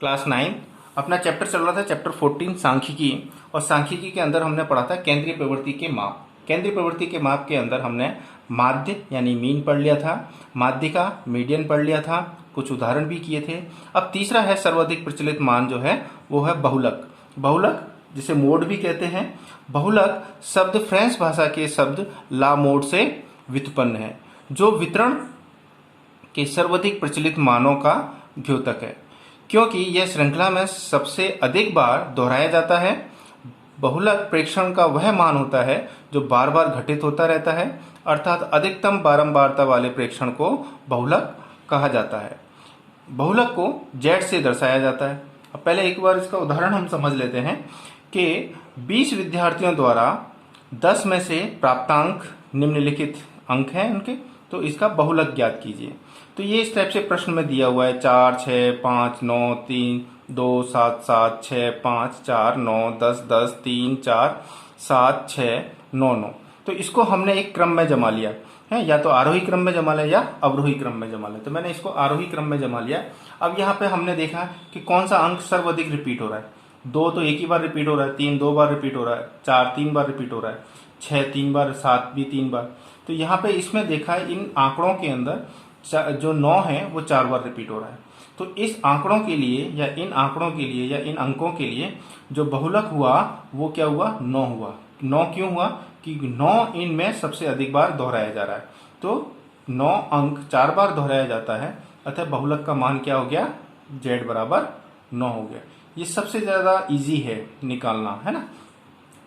Class 9 अपना chapter चल रहा था, चैप्टर 14 सांख्यिकी। और सांख्यिकी के अंदर हमने पढ़ा था केंद्रीय प्रवृत्ति के माप। केंद्रीय प्रवृत्ति के माप के अंदर हमने माध्य यानी मीन पढ़ लिया था, माध्यिका मीडियन पढ़ लिया था, कुछ उदाहरण भी किए थे। अब तीसरा है सर्वाधिक प्रचलित मान जो है वो है बहुलक। बहुलक जिसे मोड भी कहते हैं। बहुलक शब्द फ्रेंच भाषा के शब्द ला मोड से व्युत्पन्न है, जो वितरण के सर्वाधिक प्रचलित मानों का द्योतक है, क्योंकि यह श्रृंखला में सबसे अधिक बार दोहराया जाता है। बहुलक प्रेक्षण का वह मान होता है जो बार बार घटित होता रहता है, अर्थात अधिकतम बारंबारता वाले प्रेक्षण को बहुलक कहा जाता है। बहुलक को जेड से दर्शाया जाता है। अब पहले एक बार इसका उदाहरण हम समझ लेते हैं कि 20 विद्यार्थियों द्वारा 10 में से प्राप्तांक निम्नलिखित अंक हैं उनके, तो इसका बहुलक ज्ञात कीजिए। तो ये इस टाइप से प्रश्न में दिया हुआ है 4, 6, 5, 9, 3, 2, 7, 7, 6, 5, 4, 9, 10, 10, 3, 4, 7, 6, 9, 9। तो इसको हमने एक क्रम में जमा लिया है, या तो आरोही क्रम में जमा लिया या अवरोही क्रम में जमा लिया। तो मैंने इसको आरोही क्रम में जमा लिया। अब यहाँ पे हमने देखा कि कौन सा अंक सर्वाधिक रिपीट हो रहा है। 2 तो एक ही बार रिपीट हो रहा है, 3 2 बार रिपीट हो रहा है, 4 3 बार रिपीट हो रहा है, 6 3 बार, 7 भी 3 बार। तो यहाँ पे इसमें देखा है इन आंकड़ों के अंदर जो 9 है वो 4 बार रिपीट हो रहा है। तो इस आंकड़ों के लिए या इन आंकड़ों के लिए या इन अंकों के लिए जो बहुलक हुआ वो क्या हुआ, 9 हुआ। 9 क्यों हुआ कि 9 इनमें सबसे अधिक बार दोहराया जा रहा है। तो 9 अंक 4 बार दोहराया जाता है, अतः बहुलक का मान क्या हो गया, z बराबर 9 हो गया। ये सबसे ज्यादा इजी है निकालना, है ना,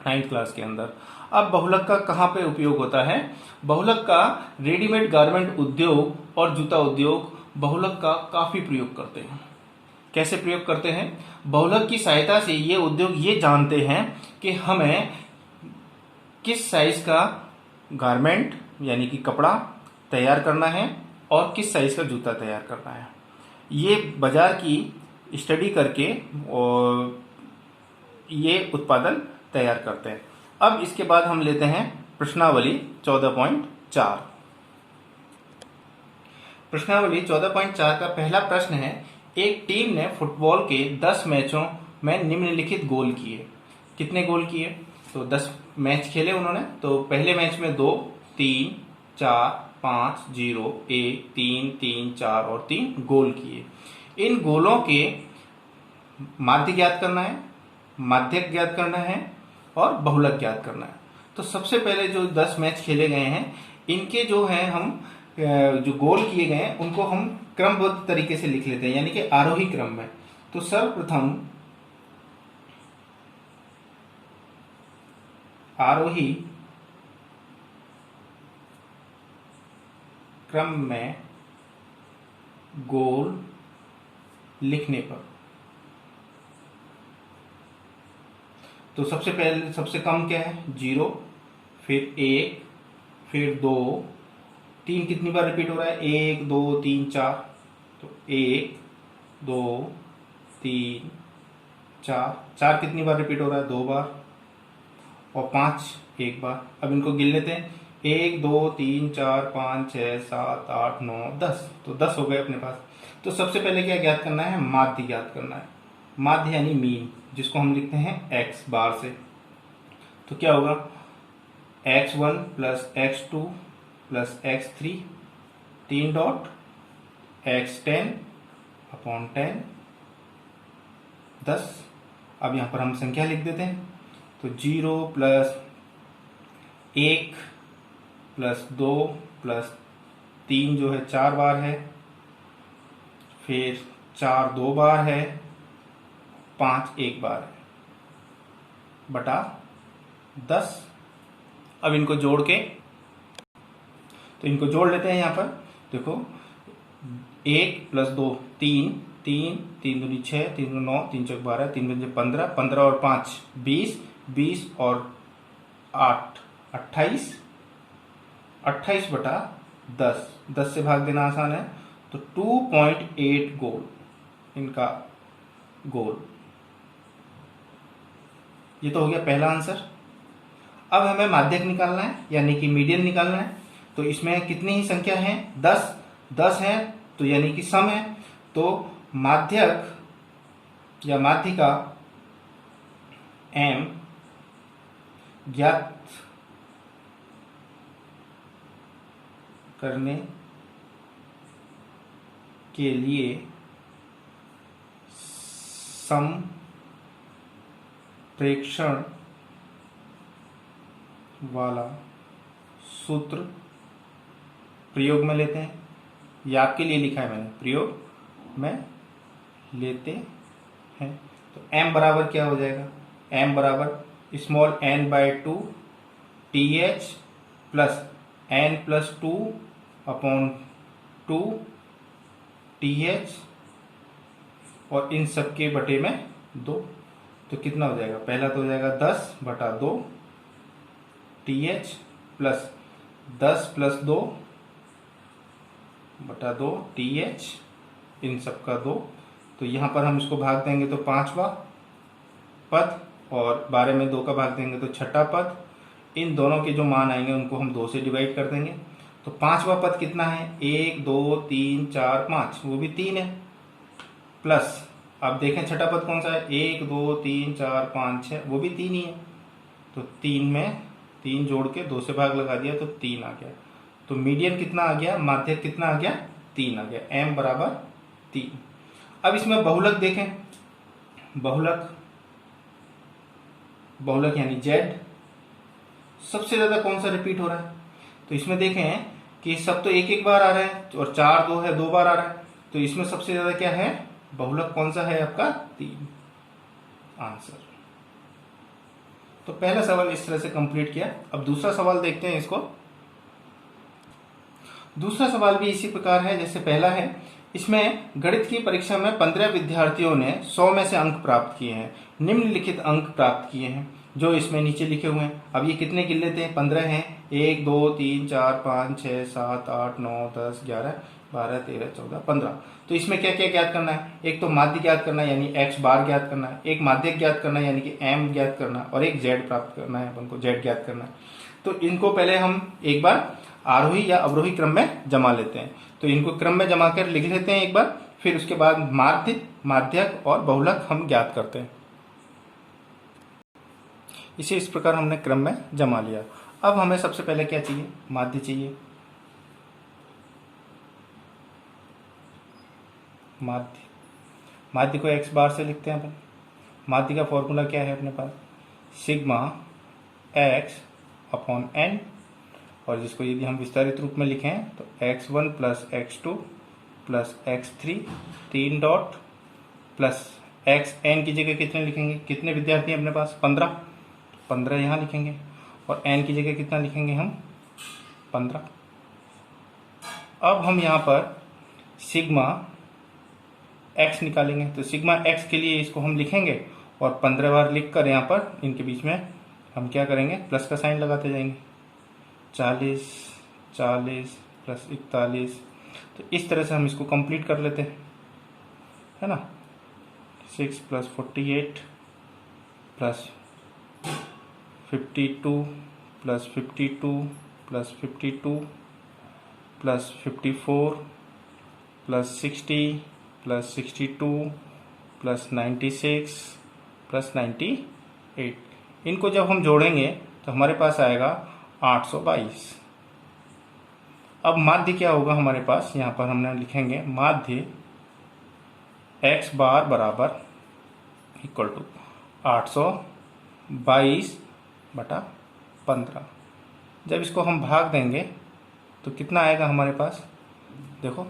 9th क्लास के अंदर। अब बहुलक का कहाँ पे उपयोग होता है? बहुलक का रेडीमेड गारमेंट उद्योग और जूता उद्योग बहुलक का काफी प्रयोग करते हैं। कैसे प्रयोग करते हैं? बहुलक की सहायता से ये उद्योग ये जानते हैं कि हमें किस साइज का गारमेंट यानी कि कपड़ा तैयार करना है और किस साइज का जूता तैयार करना है। ये बाजार की स्टडी करके और ये उत्पादन तैयार करते हैं। अब इसके बाद हम लेते हैं प्रश्नावली 14.4। प्रश्नावली 14.4 का पहला प्रश्न है, एक टीम ने फुटबॉल के 10 मैचों में निम्नलिखित गोल किए। कितने गोल किए? तो 10 मैच खेले उन्होंने। तो पहले मैच में 2, 3, 4, 5, 0, 1, 3, 3, 4 और 3 गोल किए। इन गोलों के माध्य ज्ञात करना है, माध्यक ज्ञात करना है और बहुलक ज्ञात करना है। तो सबसे पहले जो 10 मैच खेले गए हैं इनके जो है हम जो गोल किए गए हैं उनको हम क्रमबद्ध तरीके से लिख लेते हैं, यानी कि आरोही क्रम में। तो सर्वप्रथम आरोही क्रम में गोल लिखने पर तो सबसे पहले सबसे कम क्या है, 0, फिर 1, फिर 2, 3 कितनी बार रिपीट हो रहा है, 1 2 3 4। तो 1 2 3 4, 4 कितनी बार रिपीट हो रहा है, 2 बार, और 5 1 बार। अब इनको गिन लेते हैं, 1 2 3 4 5 6 7 8 9 10। तो 10 हो गए अपने पास। तो सबसे पहले क्या ज्ञात करना है, माध्य ज्ञात करना है। माध्य यानी मीन, जिसको हम लिखते हैं x बार से। तो क्या होगा, x1 plus x2 plus x3 3 dot x10 upon 10 10। अब यहां पर हम संख्या लिख देते हैं। तो 0 प्लस 1 प्लस 2 प्लस 3 जो है 4 बार है, फिर 4 2 बार है, 5 1 बार है, बटा 10। अब इनको जोड़ के तो इनको जोड़ लेते हैं। यहां पर देखो, 1 प्लस 2 3 3 3 दूनी 6 3 दूनी 9 3 चौक 12 3 पंजे 15 15 और 5 20 20 और 8 28 28 बटा 10। 10 से भाग देना आसान है। तो 2.8 गोल इनका गोल। ये तो हो गया पहला आंसर। अब हमें माध्यक निकालना है यानी कि मीडियन निकालना है। तो इसमें कितनी ही संख्या है, 10 10 है, तो यानी कि सम है। तो माध्यक या माध्य का m ज्ञात करने के लिए संप्रेक्षण वाला सूत्र प्रयोग में लेते हैं। ये आपके लिए लिखा है मैंने, प्रयोग में लेते हैं। तो m बराबर क्या हो जाएगा, m बराबर small n by 2 TH plus n plus 2 upon 2 TH और इन सब के बटे में 2। तो कितना हो जाएगा, पहला तो हो जाएगा 10 बटा 2 TH प्लस 10 प्लस 2 बटा 2 TH, इन सब का 2। तो यहाँ पर हम इसको भाग देंगे तो 5वां पद और 12 में 2 का भाग देंगे तो 6ठा पद। इन दोनों के जो मान आएंगे उनको हम 2 से डिवाइड कर देंगे। तो 5वां पद कितना है, 1 2 3 4 5, वो भी 3 है। प्लस अब देखें छठा पद कौन सा है, 1 2 3 4 5 6, वो भी 3 ही है। तो 3 में 3 जोड़ के 2 से भाग लगा दिया तो 3 आ गया। तो मीडियन कितना आ गया, माध्यक कितना आ गया, 3 आ गया, m बराबर 3। अब इसमें बहुलक देखें, बहुलक यानी z सबसे ज्यादा कौन सा रिपीट हो रहा है। तो इसमें देखें कि सब तो एक एक बार आ रहा है और 4 2 है, 2 बार आ रहा है। तो इसमें सबसे ज्यादा क्या है, बहुलक कौन सा है आपका, 3 आंसर। तो पहला सवाल इस तरह से कंप्लीट किया। अब दूसरा सवाल देखते हैं इसको। दूसरा सवाल भी इसी प्रकार है जैसे पहला है। इसमें गणित की परीक्षा में 15 विद्यार्थियों ने 100 में से अंक प्राप्त किए हैं। निम्नलिखित अंक प्राप्त किए हैं जो इसमें नीचे लिखे हुए हैं। अब ये कितने गिनले थे, 15 हैं, 1 2 3 4 5 6 7 8 9 10 11 12 13 14 15। तो इसमें क्या क्या ज्ञात करना है, एक तो माध्य ज्ञात करना है यानी x बार ज्ञात करना है, एक माध्यक ज्ञात करना है यानी कि m ज्ञात करना है, और एक z प्राप्त करना है, अपन को z ज्ञात करना है। तो इनको पहले हम एक बार आरोही या अवरोही क्रम में जमा लेते हैं। तो इनको क्रम में जमा कर लिख लेते हैं एक बार, फिर उसके बाद माध्य, माध्यक और बहुलक हम ज्ञात करते हैं। इसे इस प्रकार हमने क्रम में जमा लिया। अब हमें सबसे पहले क्या चाहिए, माध्य चाहिए। माध्य को x बार से लिखते हैं अपन। माध्य का फॉर्मूला क्या है अपने पास, सिग्मा x अपॉन n, और जिसको यदि हम विस्तारित रूप में लिखें तो x1 plus x2 plus x3 3 dot plus xn की जगह कितने लिखेंगे, कितने विद्यार्थी हैं अपने पास, 15 यहाँ लिखेंगे, और n की जगह कितना लिखेंगे हम, 15। अब हम यहाँ पर सिग्मा x निकालेंगे। तो सिग्मा x के लिए इसको हम लिखेंगे और 15 बार लिख कर यहाँ पर इनके बीच में हम क्या करेंगे, प्लस का साइन लगाते जाएंगे। 40 40 प्लस 41। तो इस तरह से हम इसको कंप्लीट कर लेते हैं, है ना। 6 plus 48 plus 52 plus 52 plus 52 plus 54 plus 60 plus 62 plus 96 plus 98। इनको जब हम जोड़ेंगे तो हमारे पास आएगा 822। अब माध्य क्या होगा हमारे पास, यहाँ पर हमने लिखेंगे माध्य x बार बराबर इक्वल टू 822 बटा 15। जब इसको हम भाग देंगे तो कितना आएगा हमारे पास, देखो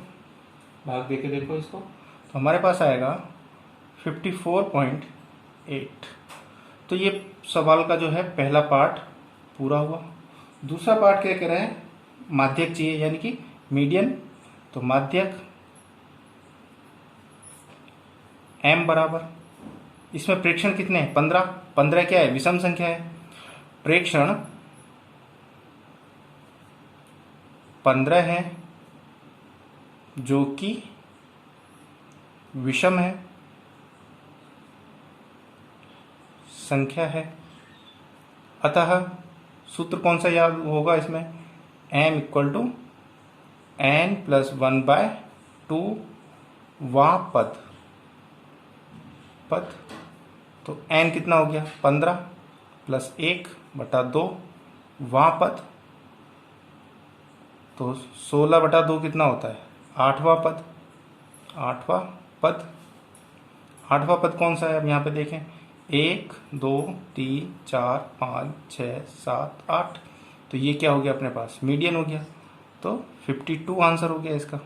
भाग देके देखो इसको, तो हमारे पास आएगा 54.8। तो ये सवाल का जो है पहला पार्ट पूरा हुआ। दूसरा पार्ट क्या कह रहे हैं, माध्यक चाहिए यानी कि मीडियन। तो माध्यक m बराबर, इसमें प्रेक्षण कितने हैं, 15। 15 क्या है, विषम संख्या है। प्रेक्षण 15 है जो कि विषम है, संख्या है। अतः सूत्र कौन सा याद होगा इसमें, m equal to n plus 1/2 वां पद पद, तो n कितना हो गया 15 प्लस 1/2 वां पद, तो 16/2 कितना होता है 8वां पद। 8वां पद कौन सा है, अब यहाँ पे देखें 1 2 3 4 5 6 7 8, तो ये क्या हो गया अपने पास मीडियन हो गया, तो 52 आंसर हो गया इसका।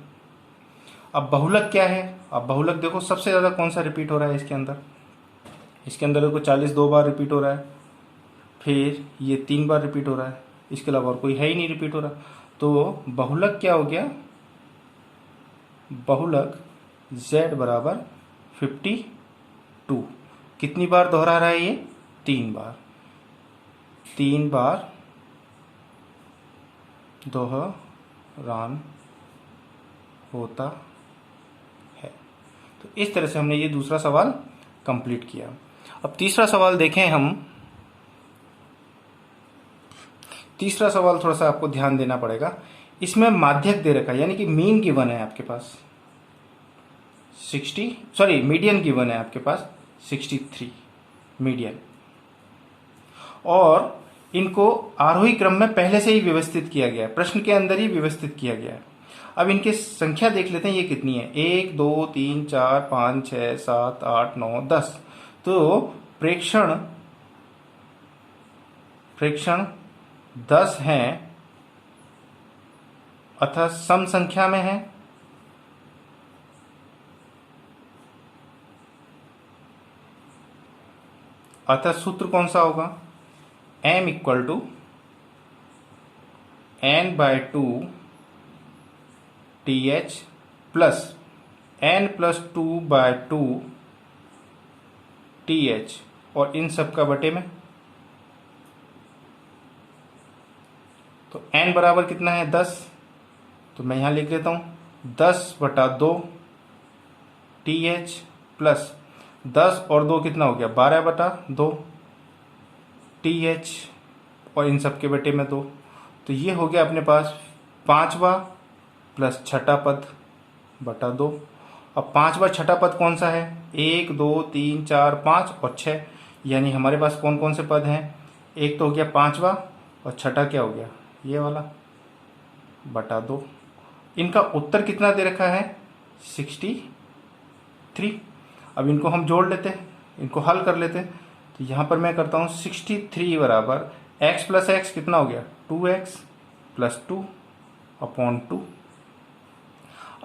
अब बहुलक क्या है, अब बहुलक देखो सबसे ज़्यादा कौन सा रिपीट हो रहा है इसके अंदर देखो 40 2 बार रिपीट हो रहा है, फिर ये 3 बार रिपीट हो रहा है, इसके अलावा और कोई है ही नहीं रिपीट हो रहा। तो बहुलक क्या हो गया, बहुलक z बराबर 52। कितनी बार दोहरा रहा है ये 3 बार, 3 बार दोहरान होता है। तो इस तरह से हमने ये दूसरा सवाल कंप्लीट किया। अब तीसरा सवाल देखें हम। तीसरा सवाल थोड़ा सा आपको ध्यान देना पड़ेगा, इसमें माध्यक दे रखा है, यानी कि मीन गिवन है आपके पास मीडियन गिवन है आपके पास 63 मीडियन, और इनको आरोही क्रम में पहले से ही व्यवस्थित किया गया है, प्रश्न के अंदर ही व्यवस्थित किया गया है। अब इनकी संख्या देख लेते हैं ये कितनी है, 1 2 3 4 5 6 7 8 9 10। तो प्रेक्षण 10 हैं अतः सम संख्या में है, अतः सूत्र कौन सा होगा, m equal to n/2 TH plus n+2/2 TH, और इन सब का बटे में। तो n बराबर कितना है 10, तो मैं यहां लिख देता हूं 10/2 TH प्लस 10 और 2 कितना हो गया 12/2 TH, और इन सब के बटे में 2। तो ये हो गया अपने पास 5वां प्लस 6ठा पद बटा 2। अब 5वां 6ठा पद कौन सा है, 1 2 3 4 5 और 6, यानी हमारे पास कौन कौन से पद हैं, एक तो हो गया 5वां और 6ठा क्या हो गया ये वाला बटा 2। इनका उत्तर कितना दे रखा है 63। अब इनको हम जोड़ लेते हैं, इनको हल कर लेते हैं। तो यहां पर मैं करता हूं 63 बराबर x प्लस एक्स कितना हो गया 2x प्लस 2/2।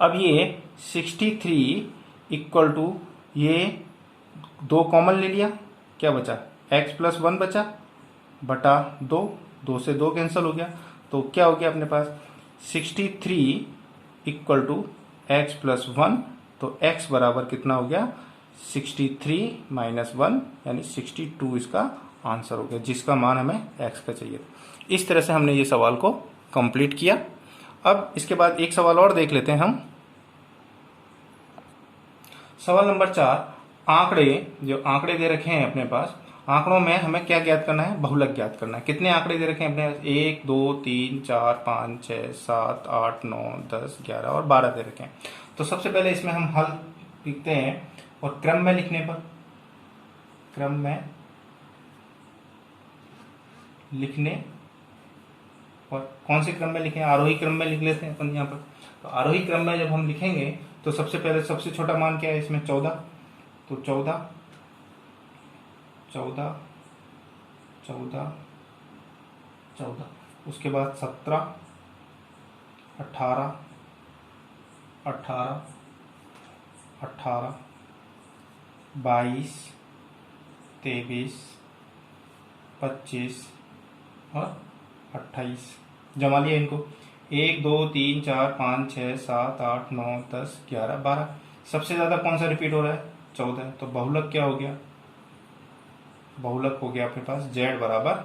अब ये 63 इक्वल टू ये 2 कॉमन ले लिया, क्या बचा x प्लस 1 बचा बटा 2, 2 से 2 कैंसिल हो गया, तो क्या हो गया अपने पास 63 इक्वल टू x प्लस 1, तो x बराबर कितना हो गया 63 माइनस 1 यानी 62 इसका आंसर हो गया, जिसका मान हमें x का चाहिए। इस तरह से हमने ये सवाल को कंप्लीट किया। अब इसके बाद एक सवाल और देख लेते हैं हम। सवाल नंबर 4, आंकड़े जो आंकड़े दे रखे हैं अपने पास, आंकड़ों में हमें क्या ज्ञात करना है, बहुलक ज्ञात करना है। कितने आंकड़े दे रखे हैं अपने पास, 1 2 3 4 5 6 7 8 9 10 11 और 12 दे रखे हैं। तो सबसे पहले इसमें हम हल लिखते हैं, और क्रम में लिखने पर, क्रम में लिखने और कौन से क्रम में लिखें, आरोही क्रम में लिख लेते हैं अपन यहाँ पर। तो आरोही क्रम में जब हम लिखेंगे तो सबसे पहले सबसे छोटा मान क्या है इसमें 14, तो 14 14 14 14, उसके बाद 17 18 18 18 22 23 25 और 28। जमा लिया इनको, 1 2 3 4 5 6 7 8 9 10 11 12। सबसे ज्यादा कौन सा रिपीट हो रहा है 14, तो बहुलक क्या हो गया, बहुलक हो गया अपने पास z बराबर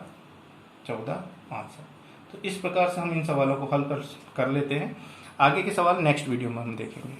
14 आंसर। तो इस प्रकार से हम इन सवालों को हल कर लेते हैं। आगे के सवाल नेक्स्ट वीडियो में हम देखेंगे।